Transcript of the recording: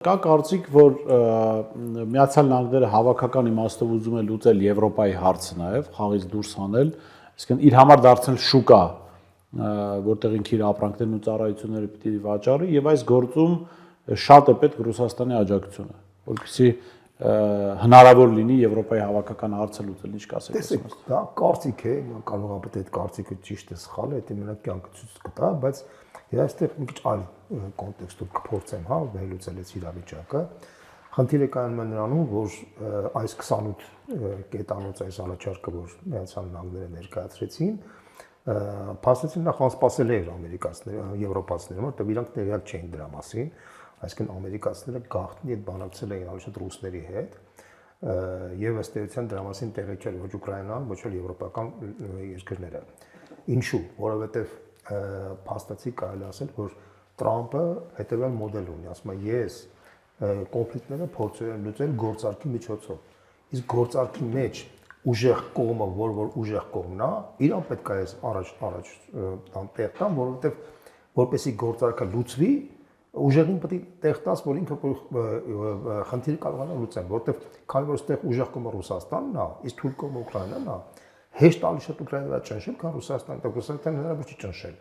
Կա կարծիք, որ Միացյալ Նահանգները հավաքական իմաստով ուզում է լուծել Եվրոպայի հարցը նաև, խաղից դուրս հանել, այսինքն իր համար դարձնել շուկա, որտեղ ինքը իր ապրանքներն ու ծառայությունները պիտի վաճառի, եւ այս գործում շատ է պետք Ռուսաստանի աջակցությունը, որպեսզի հնարավոր լինի Եվրոպայի հավաքական հարցը լուծել, ինչ կասեք։ Տեսեք, դա կարծիք է, կարող է պետք է այդ կարծիքը ճիշտ է, սխալ է, դա մենակ կյանքը ցույց կտա, բայց ես այստեղ մի քիչ այլ կոնտեքստով կփորձեմ, հա, վերլուծել այս իրավիճակը։ Խնդիրը կայանում է նրանում, որ այս 28 կետանոց այս առաջարկը, որ Միացյալ Նահանգները ներկայացրեցին, փաստացի նախ անսպասելի էր ամերիկացիները, եվրոպացիները, որտեղ իրանք տեղյակ չէին դրա մասին, այսինքն ամերիկացիները գաղտնի այդ բանակցել էին անշուշտ ռուսների հետ, եւ ըստ էության դրա մասին տեղյակ չէր ոչ Ուկրաինան, ոչ էլ եվրոպական երկրները։ Ինչու՞, որովհետեւ փաստացի կարելի ասել, որ Տրամպը հետեւյալ մոդել ունի, ասում է ես կոնֆլիկտները փորձել եմ լուծել գործարքի միջոցով։ Իսկ գործարքի մեջ ուժեղ կողմը, որ ուժեղ կողմն է, իրան պետք է առաջ տեղ տան, որովհետեւ որպեսի գործարքը լուծվի, ուժեղին պետք է տեղ տաս, որ ինքը խնդիրը կարողանա լուծել, որովհետեւ քանի որ այստեղ ուժեղ կողմը Ռուսաստանն է, իսկ թույլ կողմը Ուկրաինան է, հեշտ ալի շատ Ուկրաինայի վրա ճնշել, քան Ռուսաստանը, Ռուսաստանը հնարավոր չի ճնշել։